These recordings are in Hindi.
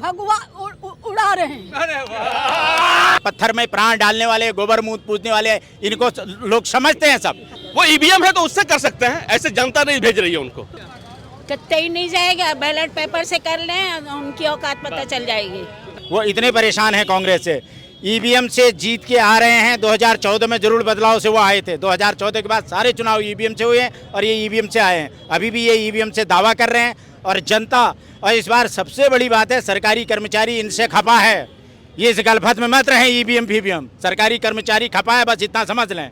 भगवा उड़ा रहे हैं। पत्थर में प्राण डालने वाले, गोबर मुंह पूजने वाले, इनको लोग समझते हैं सब। वो ईवीएम है तो उससे कर सकते हैं, ऐसे जनता नहीं भेज रही है उनको। कत्ते ही नहीं जाएगा, बैलेट पेपर से कर लें, उनकी औकात पता चल जाएगी। वो इतने परेशान हैं कांग्रेस से, ईवीएम से जीत के आ रहे हैं। 2014 में जरूर बदलाव से वो आए थे, 2014 के बाद सारे चुनाव ईवीएम से हुए हैं और ये ईवीएम से आए हैं। अभी भी ये ईवीएम से दावा कर रहे हैं और जनता, और इस बार सबसे बड़ी बात है सरकारी कर्मचारी इनसे खपा है। ये इस गलफत में मत रहे ईवीएम फीवीएम, सरकारी कर्मचारी खपा है, बस इतना समझ लें।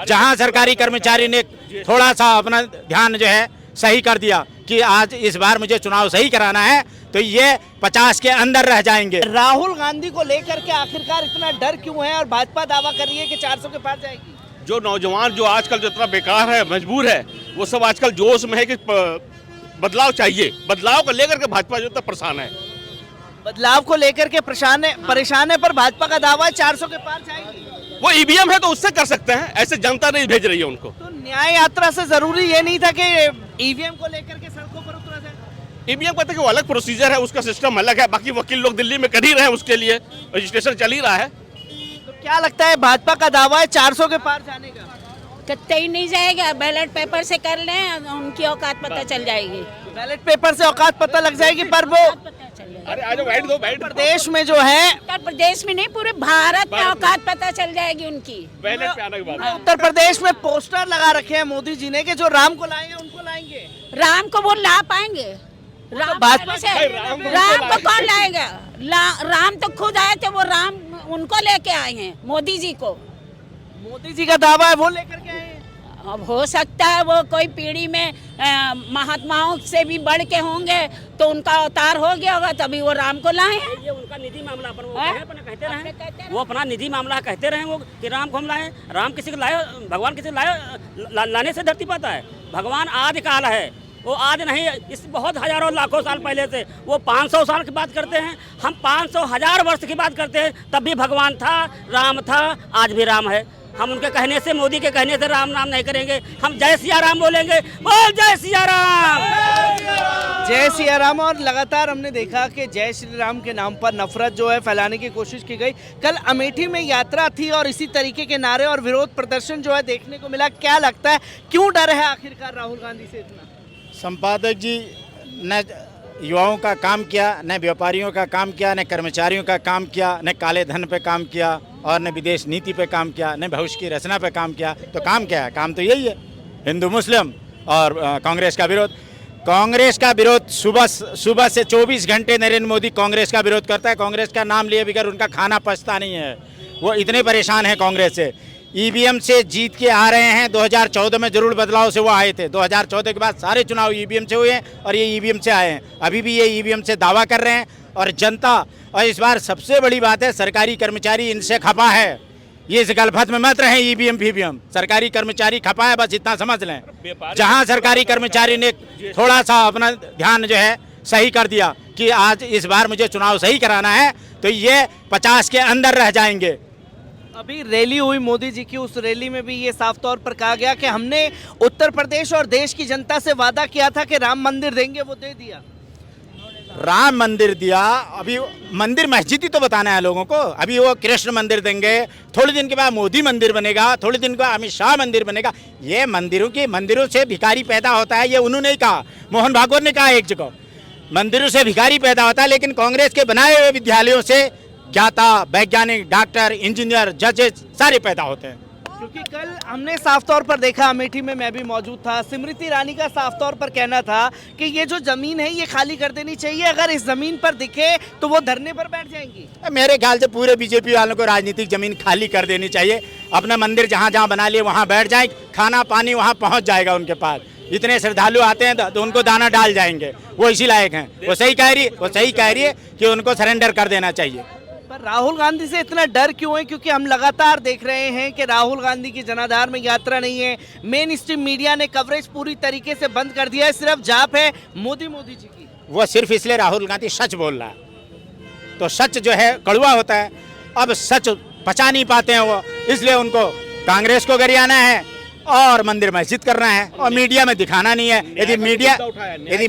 जहां सरकारी कर्मचारी ने थोड़ा सा अपना ध्यान जो है सही कर दिया कि आज इस बार मुझे चुनाव सही कराना है, तो ये 50 के अंदर रह जाएंगे। राहुल गांधी को लेकर के आखिरकार इतना डर क्यों है और भाजपा दावा कर रही है कि 400 के पार जाएगी? जो नौजवान जो आजकल जो इतना बेकार है, मजबूर है, वो सब आजकल जोश में है कि बदलाव चाहिए। बदलाव को लेकर के भाजपा जो परेशान है, बदलाव को लेकर के परेशान है, पर भाजपा का दावा है 400 के पार जाएगी। वो ईवीएम है तो उससे कर सकते हैं, ऐसे जनता नहीं भेज रही है उनको। तो न्याय यात्रा से जरूरी ये नहीं था कि ईवीएम को लेकर के सड़कों पर उतरा जाए? ईवीएम कहते हैं कि वो अलग प्रोसीजर है, उसका सिस्टम अलग है। बाकी वकील लोग दिल्ली में कर ही रहे हैं, उसके लिए रजिस्ट्रेशन चल ही रहा है। तो क्या लगता है भाजपा का दावा है 400 के पार जाने का? कत्ते ही नहीं जाएगा, बैलेट पेपर से कर लें, उनकी औकात पता चल जाएगी। बैलेट पेपर से औकात पता लग जाएगी, पर वो अरे आज बैठ दो, बैठ प्रदेश में जो है, उत्तर प्रदेश में नहीं, पूरे भारत में औकात पता चल जाएगी उनकी। बैलेट पे आने के बाद उत्तर प्रदेश में पोस्टर लगा रखे हैं मोदी जी ने कि जो राम को लाएंगे उनको लाएंगे। राम को वो ला पाएंगे? राम भाजपा से राम को कौन लाएगा? राम तो खुद आए थे, वो राम उनको लेके आए हैं, मोदी जी को। मोदी जी का दावा है वो लेकर के आए हैं। अब हो सकता है वो कोई पीढ़ी में महात्माओं से भी बढ़ के होंगे, तो उनका अवतार हो गया होगा, तभी वो राम को लाए हैं। ये उनका निधि मामला अपन वो कहते रहे, वो अपना निधि मामला कहते रहे वो कि राम को हम लाए। राम किसी को लाए, भगवान किसी को लाए, लाने से धरती पाता है। भगवान आदि काल है, वो आज नहीं, इस बहुत हजारों लाखों साल पहले से। वो 500 साल की बात करते हैं, हम 500 हजार वर्ष की बात करते हैं, तब भी भगवान था, राम था, आज भी राम है। हम उनके कहने से, मोदी के कहने से राम नाम नहीं करेंगे, हम जय सिया राम बोलेंगे। बोल जय सिया राम, जय सिया राम। और लगातार हमने देखा कि जय श्री राम के नाम पर नफरत जो है फैलाने की कोशिश की गई। कल अमेठी में यात्रा थी और इसी तरीके के नारे और विरोध प्रदर्शन जो है देखने को मिला। क्या लगता है क्यों डर है आखिरकार राहुल गांधी से इतना? संपादक जी, न युवाओं का काम किया, न व्यापारियों का काम किया, न कर्मचारियों का काम किया, न काले धन पे काम किया और न विदेश नीति पे काम किया, न भविष्य की रचना पे काम किया। तो काम क्या है? काम तो यही है, हिंदू मुस्लिम और कांग्रेस का विरोध। कांग्रेस का विरोध सुबह से 24 घंटे नरेंद्र मोदी कांग्रेस का विरोध करता है। कांग्रेस का नाम लिए बगैर उनका खाना पचता नहीं है। वो इतने परेशान हैं कांग्रेस से, ईवीएम से जीत के आ रहे हैं। 2014 में जरूर बदलाव से वो आए थे, 2014 के बाद सारे चुनाव ईवीएम से हुए हैं और ये ईवीएम से आए हैं। अभी भी ये ईवीएम से दावा कर रहे हैं और जनता, और इस बार सबसे बड़ी बात है सरकारी कर्मचारी इनसे खपा है। ये इस गलफत में मत रहे ईवीएम फीवीएम, सरकारी कर्मचारी खपा है, बस इतना समझ लें। जहां सरकारी कर्मचारी ने थोड़ा सा अपना ध्यान जो है सही कर दिया कि आज इस बार मुझे चुनाव सही कराना है, तो ये 50 के अंदर रह जाएंगे। अभी रैली हुई मोदी जी की, उस रैली में भी ये साफ तौर पर कहा गया कि हमने उत्तर प्रदेश और देश की जनता से वादा किया था कि राम मंदिर देंगे, वो दे दिया। राम मंदिर दिया, अभी मंदिर मस्जिद ही तो बताना है लोगों को। अभी वो कृष्ण मंदिर देंगे, थोड़े दिन के बाद मोदी मंदिर बनेगा, थोड़े दिन के बाद अमित शाह मंदिर बनेगा। ये मंदिरों से भिखारी पैदा होता है, ये उन्होंने ही कहा, मोहन भागवत ने कहा एक जगह, मंदिरों से भिखारी पैदा होता है। लेकिन कांग्रेस के बनाए हुए विद्यालयों से ज्ञाता, वैज्ञानिक, डॉक्टर, इंजीनियर, जजेस सारे पैदा होते हैं। क्योंकि कल हमने साफ तौर पर देखा, अमेठी में मैं भी मौजूद था, स्मृति ईरानी का साफ तौर पर कहना था कि ये जो जमीन है ये खाली कर देनी चाहिए, अगर इस जमीन पर दिखे तो वो धरने पर बैठ जाएंगी। मेरे ख्याल से पूरे बीजेपी वालों को राजनीतिक जमीन खाली कर देनी चाहिए। अपना मंदिर जहाँ जहाँ बना लिए वहाँ बैठ जाए, खाना पानी वहाँ पहुँच जाएगा उनके पास। इतने श्रद्धालु आते हैं तो उनको दाना डाल जाएंगे, वो इसी लायक हैं। वो सही कह रही है कि उनको सरेंडर कर देना चाहिए। पर राहुल गांधी से इतना डर क्यों है? क्योंकि हम लगातार देख रहे हैं कि राहुल गांधी की जनाधार में यात्रा नहीं है, मेन स्ट्रीम मीडिया ने कवरेज पूरी तरीके से बंद कर दिया है, सिर्फ जाप है मोदी जी की। वो सिर्फ इसलिए राहुल गांधी सच बोल रहा है, तो सच जो है कड़वा होता है। अब सच पचा नहीं पाते हैं वो, इसलिए उनको कांग्रेस को गरियाना है, और मंदिर मस्जिद करना है और मीडिया में दिखाना नहीं है। यदि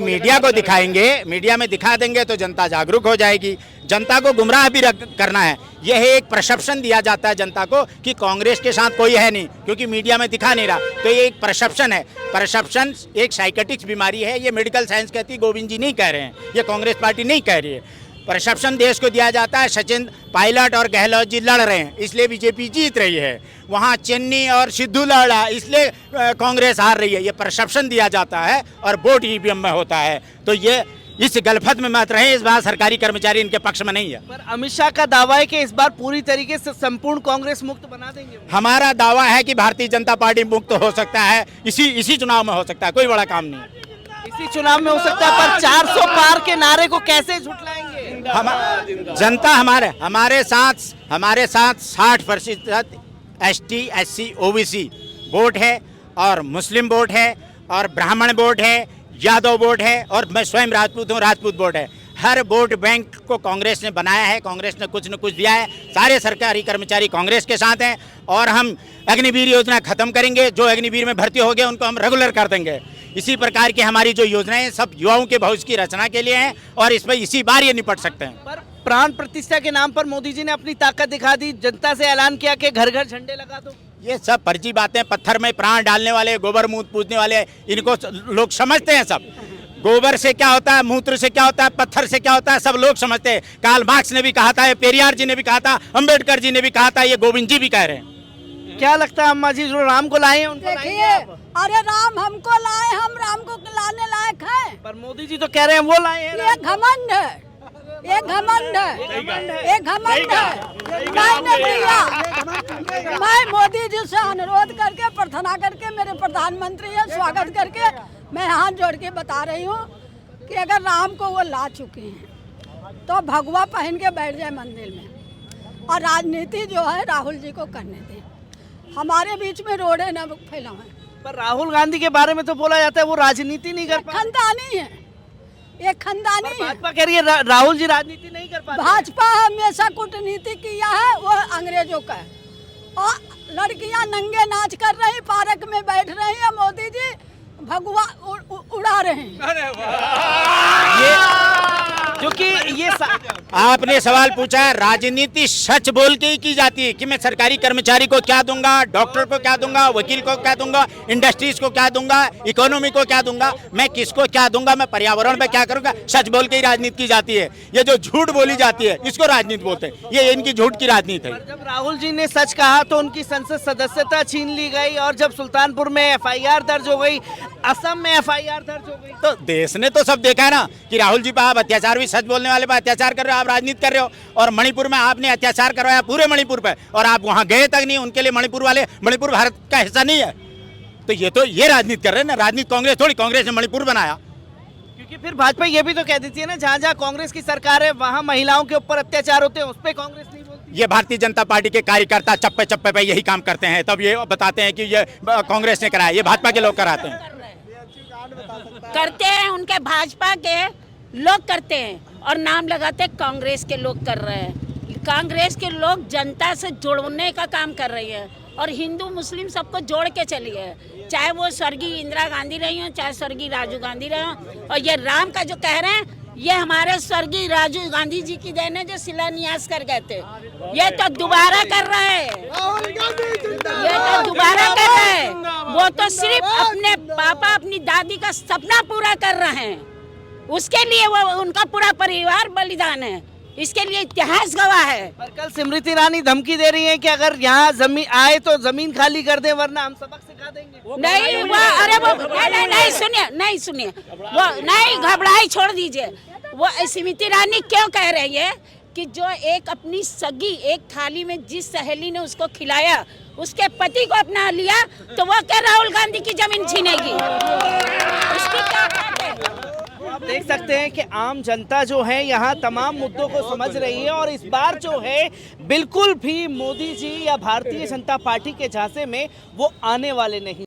मीडिया को दिखाएंगे, मीडिया में दिखा देंगे तो जनता जागरूक हो जाएगी। जनता को गुमराह भी करना है। यह एक परसेप्शन दिया जाता है जनता को कि कांग्रेस के साथ कोई है नहीं, क्योंकि मीडिया में दिखा नहीं रहा। तो ये एक परसेप्शन है। परसेप्शन एक साइकेट्रिक बीमारी है। ये मेडिकल साइंस कहती है, गोविंद जी नहीं कह रहे हैं, ये कांग्रेस पार्टी नहीं कह रही है। परसेप्शन देश को दिया जाता है। सचिन पायलट और गहलोत जी लड़ रहे हैं, इसलिए बीजेपी जीत रही है। वहाँ चन्नी और सिद्धू लड़ रहा है, इसलिए कांग्रेस हार रही है। ये परसेप्शन दिया जाता है और वोट ईवीएम में होता है। तो ये इस गलफत में मत रहे। इस बार सरकारी कर्मचारी इनके पक्ष में नहीं है। पर अमित शाह का दावा है कि इस बार पूरी तरीके से संपूर्ण कांग्रेस मुक्त बना देंगे। हमारा दावा है कि भारतीय जनता पार्टी मुक्त हो सकता है, इसी चुनाव में हो सकता है। कोई बड़ा काम नहीं है। इसी चुनाव में हो सकता है, पर 400 पार के नारे को कैसे झुटलाएंगे? जनता हमारे साथ 60% ST SC OBC वोट है और मुस्लिम वोट है और ब्राह्मण वोट है, यादव वोट है और मैं स्वयं राजपूत हूँ, राजपूत वोट है। हर वोट बैंक को कांग्रेस ने बनाया है। कांग्रेस ने कुछ न कुछ दिया है। सारे सरकारी कर्मचारी कांग्रेस के साथ हैं और हम अग्निवीर योजना खत्म करेंगे। जो अग्निवीर में भर्ती हो गए उनको हम रेगुलर कर देंगे। इसी प्रकार की हमारी जो योजनाएं सब युवाओं के भविष्य की रचना के लिए हैं और इसमें इसी बार ये निपट सकते हैं। पर प्राण प्रतिष्ठा के नाम पर मोदी जी ने अपनी ताकत दिखा दी। जनता से ऐलान किया कि घर घर झंडे लगा दो। ये सब फर्जी बातें। पत्थर में प्राण डालने वाले, गोबर मूत्र पूजने वाले, इनको लोग समझते हैं। सब गोबर से क्या होता है, मूत्र से क्या होता है, पत्थर से क्या होता है, सब लोग समझते हैं। कार्ल मार्क्स ने भी कहा था, पेरियार जी ने भी कहा था, अंबेडकर जी ने भी कहा था, ये गोविंद जी भी कह रहे हैं। क्या लगता है अम्मा जी, जो राम को लाए हैं उनको देखिए, अरे राम हमको लाए, हम राम को लाने लायक हैं। पर मोदी जी तो कह रहे हैं वो लाए हैं। ये घमंड है, ये घमंड है, ये घमंड है। मैंने दिया, मैं मोदी जी से अनुरोध करके, प्रार्थना करके, मेरे प्रधानमंत्री हैं, स्वागत करके मैं हाथ जोड़ के बता रही हूँ कि अगर राम को वो ला चुके हैं तो भगवा पहन के बैठ जाए मंदिर में और राजनीति जो है राहुल जी को करने दें। हमारे बीच में रोड़े न फैलाएं। पर राहुल गांधी के बारे में तो बोला जाता है वो राजनीति नहीं कर पाते। खानदानी है, ये खानदानी है। भाजपा कह रही है राहुल जी राजनीति नहीं कर पाते। भाजपा हमेशा कूटनीति किया है, वो अंग्रेजों का है। और लड़कियां नंगे नाच कर रही, पार्क में बैठ रही है, मोदी जी भगवा उड़ा रहे हैं। क्योंकि ये आपने सवाल पूछा है, राजनीति सच बोल के ही की जाती है कि मैं सरकारी कर्मचारी को क्या दूंगा, डॉक्टर को क्या दूंगा, वकील को क्या दूंगा, इंडस्ट्रीज को क्या दूंगा, इकोनॉमी को क्या दूंगा, मैं किसको क्या दूंगा, मैं पर्यावरण पे क्या करूंगा। सच बोल के ही राजनीति की जाती है। ये जो झूठ बोली जाती है इसको राजनीति बोलते हैं। ये इनकी झूठ की राजनीति है। जब राहुल जी ने सच कहा तो उनकी संसद सदस्यता छीन ली गई, और जब सुल्तानपुर में FIR दर्ज हो गई, असम में FIR दर्ज हो गई, तो देश ने तो सब देखा है ना कि राहुल जी पे आप अत्याचार भी, सच बोलने वाले पे अत्याचार कर रहे हो, आप राजनीति कर रहे हो। और मणिपुर में आपने अत्याचार करवाया पूरे मणिपुर पे, और आप वहां गए तक नहीं। उनके लिए मणिपुर मणिपुर भारत का हिस्सा नहीं है। तो ये राजनीति कर रहे हैं ना। राजनीति कांग्रेस थोड़ी, कांग्रेस ने मणिपुर बनाया। क्योंकि फिर भाजपा ये भी तो कह देती है ना, जहाँ जहाँ कांग्रेस की सरकार है वहाँ महिलाओं के ऊपर अत्याचार होते हैं, उस पर कांग्रेस नहीं बोलती। ये भारतीय जनता पार्टी के कार्यकर्ता चप्पे चप्पे पे यही काम करते हैं, तब ये बताते हैं कि ये कांग्रेस ने कराया। ये भाजपा के लोग कराते हैं, करते हैं, उनके भाजपा के लोग करते हैं और नाम लगाते कांग्रेस के लोग कर रहे हैं। कांग्रेस के लोग जनता से जोड़ने का काम कर रही है और हिंदू मुस्लिम सबको जोड़ के चली है। चाहे वो स्वर्गीय इंदिरा गांधी रही हो, चाहे स्वर्गीय राजीव गांधी रहे हो। और ये राम का जो कह रहे हैं, ये हमारे स्वर्गीय राजीव गांधी जी की देन है, जो शिलान्यास कर गए थे। ये तो दोबारा कर रहे हैं, ये तो दोबारा कर रहे हैं। वो तो सिर्फ अपने पापा अपनी दादी का सपना पूरा कर रहे हैं, उसके लिए वो उनका पूरा परिवार बलिदान है। इसके लिए इतिहास गवाह है। पर कल स्मृति ईरानी धमकी दे रही है कि अगर यहाँ जमीन आए तो जमीन खाली कर दे, वरना हम सबक सिखा देंगे। नहीं, वो अरे वो नहीं सुनिए, वो नहीं, घबराई छोड़ दीजिए। वो स्मृति ईरानी क्यों कह रही है कि जो एक अपनी सगी एक थाली में जिस सहेली ने उसको खिलाया, उसके पति को अपना लिया, तो वो क्या राहुल गांधी की जमीन छीनेगी? उसकी क्या बात है? आप देख सकते हैं कि आम जनता जो है यहाँ तमाम मुद्दों को समझ रही है, और इस बार जो है बिल्कुल भी मोदी जी या भारतीय जनता पार्टी के झांसे में वो आने वाले नहीं।